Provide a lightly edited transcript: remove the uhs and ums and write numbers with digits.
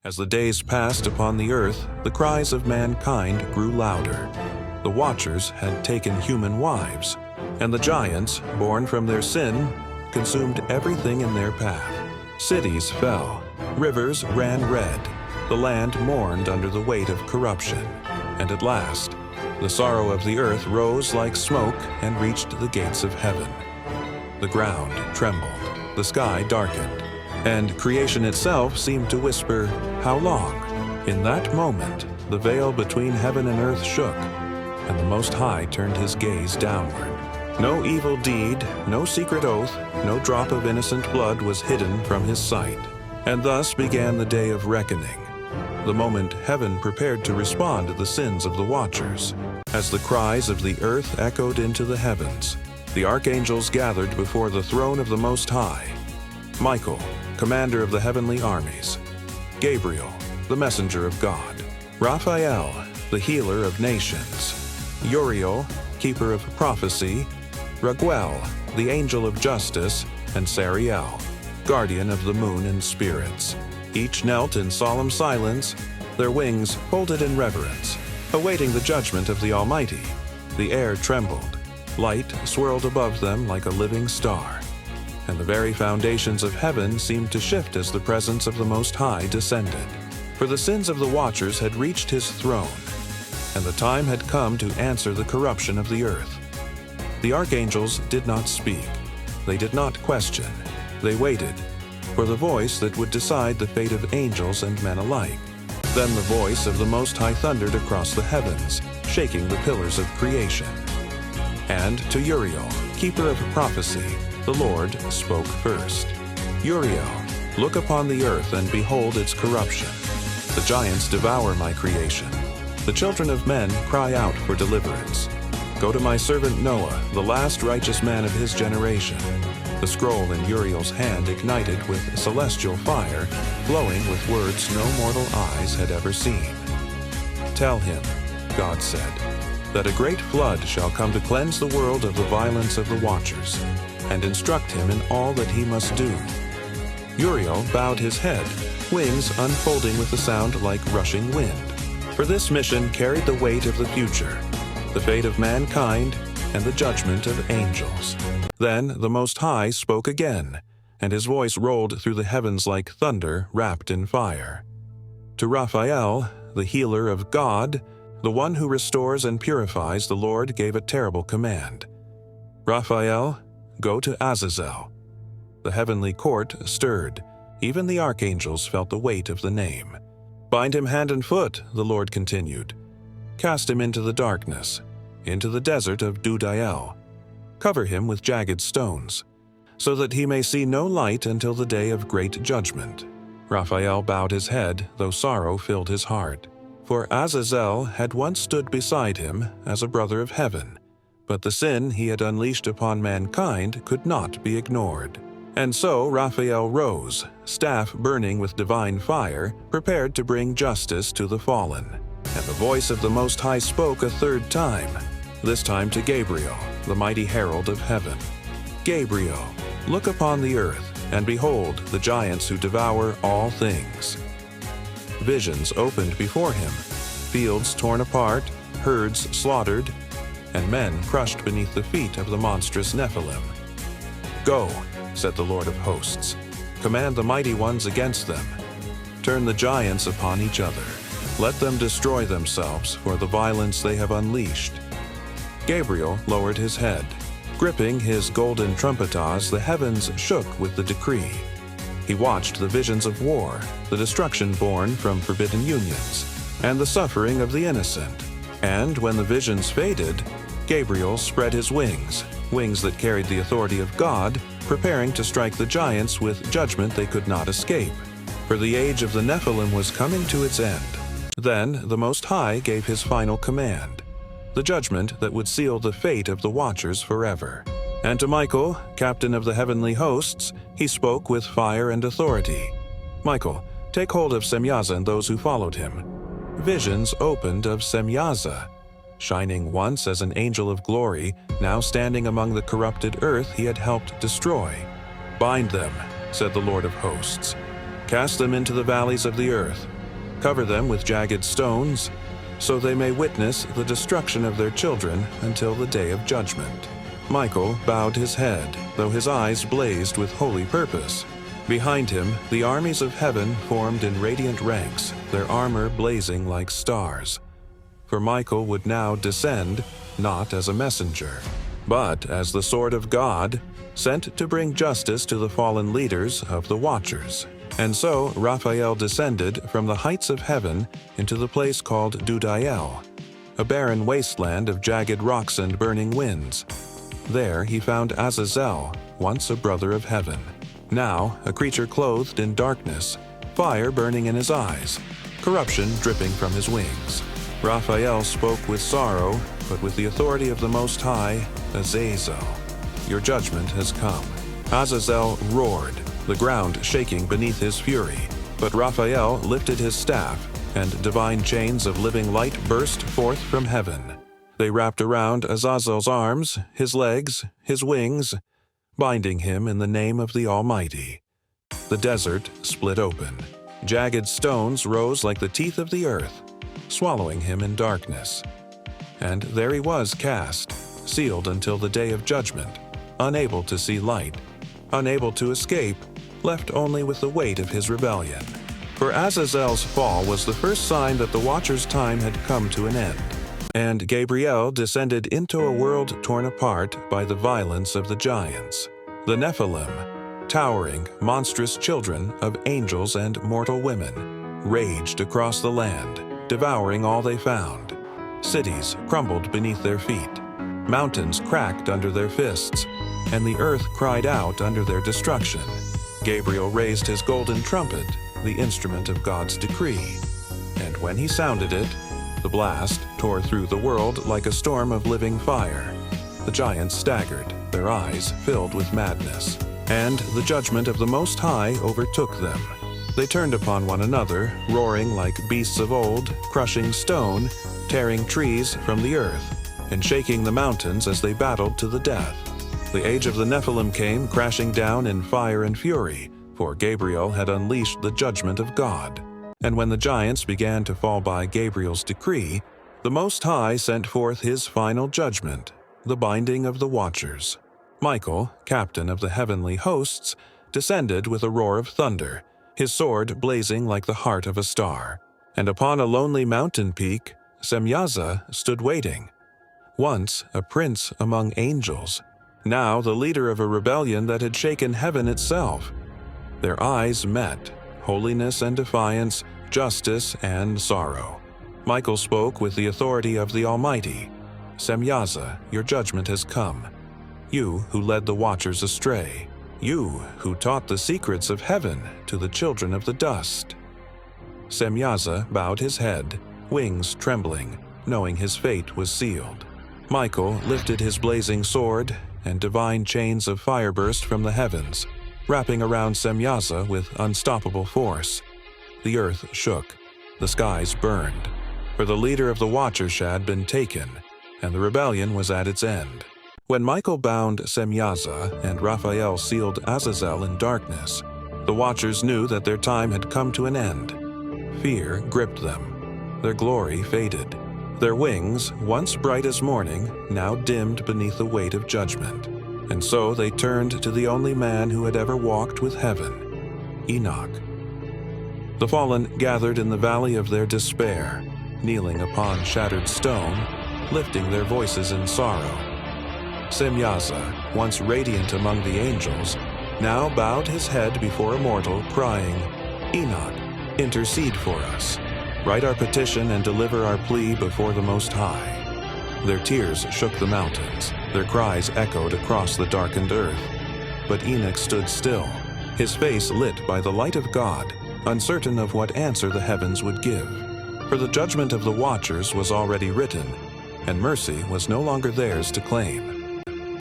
As the days passed upon the earth, the cries of mankind grew louder. The Watchers had taken human wives, and the giants, born from their sin, consumed everything in their path. Cities fell, rivers ran red, the land mourned under the weight of corruption, and at last, the sorrow of the earth rose like smoke and reached the gates of heaven. The ground trembled, the sky darkened, and creation itself seemed to whisper, "How long?" In that moment, the veil between heaven and earth shook, and the Most High turned his gaze downward. No evil deed, no secret oath, no drop of innocent blood was hidden from his sight. And thus began the day of reckoning, the moment heaven prepared to respond to the sins of the Watchers. As the cries of the earth echoed into the heavens, the archangels gathered before the throne of the Most High. Michael, commander of the heavenly armies. Gabriel, the messenger of God. Raphael, the healer of nations. Uriel, keeper of prophecy. Raguel, the angel of justice, and Sariel, guardian of the moon and spirits. Each knelt in solemn silence, their wings folded in reverence, awaiting the judgment of the Almighty. The air trembled, light swirled above them like a living star, and the very foundations of heaven seemed to shift as the presence of the Most High descended. For the sins of the Watchers had reached his throne, and the time had come to answer the corruption of the earth. The archangels did not speak. They did not question. They waited for the voice that would decide the fate of angels and men alike. Then the voice of the Most High thundered across the heavens, shaking the pillars of creation. And to Uriel, keeper of prophecy, the Lord spoke first. Uriel, look upon the earth and behold its corruption. The giants devour my creation. The children of men cry out for deliverance. Go to my servant Noah, the last righteous man of his generation. The scroll in Uriel's hand ignited with celestial fire, glowing with words no mortal eyes had ever seen. Tell him, God said, that a great flood shall come to cleanse the world of the violence of the Watchers, and instruct him in all that he must do. Uriel bowed his head, wings unfolding with a sound like rushing wind. For this mission carried the weight of the future, the fate of mankind, and the judgment of angels. Then the Most High spoke again, and his voice rolled through the heavens like thunder wrapped in fire. To Raphael, the healer of God, the one who restores and purifies, the Lord gave a terrible command. Raphael, go to Azazel. The heavenly court stirred. Even the archangels felt the weight of the name. Bind him hand and foot, the Lord continued. Cast him into the darkness, into the desert of Dudael. Cover him with jagged stones, so that he may see no light until the day of great judgment. Raphael bowed his head, though sorrow filled his heart. For Azazel had once stood beside him as a brother of heaven, but the sin he had unleashed upon mankind could not be ignored. And so Raphael rose, staff burning with divine fire, prepared to bring justice to the fallen. And the voice of the Most High spoke a third time, this time to Gabriel, the mighty herald of heaven. Gabriel, look upon the earth, and behold the giants who devour all things. Visions opened before him, fields torn apart, herds slaughtered, and men crushed beneath the feet of the monstrous Nephilim. Go, said the Lord of hosts, command the mighty ones against them. Turn the giants upon each other. Let them destroy themselves for the violence they have unleashed. Gabriel lowered his head. Gripping his golden trumpetas, the heavens shook with the decree. He watched the visions of war, the destruction born from forbidden unions, and the suffering of the innocent. And when the visions faded, Gabriel spread his wings, wings that carried the authority of God, preparing to strike the giants with judgment they could not escape. For the age of the Nephilim was coming to its end. Then the Most High gave his final command, the judgment that would seal the fate of the Watchers forever. And to Michael, captain of the heavenly hosts, he spoke with fire and authority. Michael, take hold of Semyaza and those who followed him. Visions opened of Semyaza, shining once as an angel of glory, now standing among the corrupted earth he had helped destroy. Bind them, said the Lord of hosts. Cast them into the valleys of the earth, Cover them with jagged stones, so they may witness the destruction of their children until the day of judgment." Michael bowed his head, though his eyes blazed with holy purpose. Behind him, the armies of heaven formed in radiant ranks, their armor blazing like stars. For Michael would now descend, not as a messenger, but as the sword of God, sent to bring justice to the fallen leaders of the Watchers. And so Raphael descended from the heights of heaven into the place called Dudael, a barren wasteland of jagged rocks and burning winds. There he found Azazel, once a brother of heaven, now a creature clothed in darkness, fire burning in his eyes, corruption dripping from his wings. Raphael spoke with sorrow, but with the authority of the Most High, Azazel, "Your judgment has come." Azazel roared, the ground shaking beneath his fury. But Raphael lifted his staff, and divine chains of living light burst forth from heaven. They wrapped around Azazel's arms, his legs, his wings, binding him in the name of the Almighty. The desert split open. Jagged stones rose like the teeth of the earth, swallowing him in darkness. And there he was cast, sealed until the day of judgment, unable to see light, unable to escape, left only with the weight of his rebellion. For Azazel's fall was the first sign that the Watcher's time had come to an end, and Gabriel descended into a world torn apart by the violence of the giants, the Nephilim, towering, monstrous children of angels and mortal women, raged across the land, devouring all they found. Cities crumbled beneath their feet, mountains cracked under their fists, and the earth cried out under their destruction. Gabriel raised his golden trumpet, the instrument of God's decree, and when he sounded it, the blast tore through the world like a storm of living fire. The giants staggered, their eyes filled with madness, and the judgment of the Most High overtook them. They turned upon one another, roaring like beasts of old, crushing stone, tearing trees from the earth, and shaking the mountains as they battled to the death. The age of the Nephilim came crashing down in fire and fury, for Gabriel had unleashed the judgment of God. And when the giants began to fall by Gabriel's decree, the Most High sent forth his final judgment, the binding of the Watchers. Michael, captain of the heavenly hosts, descended with a roar of thunder, his sword blazing like the heart of a star. And upon a lonely mountain peak, Semyaza stood waiting. Once a prince among angels, now the leader of a rebellion that had shaken heaven itself. Their eyes met, holiness and defiance, justice and sorrow. Michael spoke with the authority of the Almighty. "Semyaza, your judgment has come. You who led the Watchers astray. You who taught the secrets of heaven to the children of the dust." Semyaza bowed his head, wings trembling, knowing his fate was sealed. Michael lifted his blazing sword, and divine chains of fire burst from the heavens, wrapping around Semyaza with unstoppable force. The earth shook, the skies burned, for the leader of the Watchers had been taken, and the rebellion was at its end. When Michael bound Semyaza and Raphael sealed Azazel in darkness, the Watchers knew that their time had come to an end. Fear gripped them. Their glory faded. Their wings, once bright as morning, now dimmed beneath the weight of judgment. And so they turned to the only man who had ever walked with heaven, Enoch. The fallen gathered in the valley of their despair, kneeling upon shattered stone, lifting their voices in sorrow. Semyaza, once radiant among the angels, now bowed his head before a mortal, crying, "Enoch, intercede for us. Write our petition and deliver our plea before the Most High." Their tears shook the mountains, their cries echoed across the darkened earth. But Enoch stood still, his face lit by the light of God, uncertain of what answer the heavens would give. For the judgment of the Watchers was already written, and mercy was no longer theirs to claim.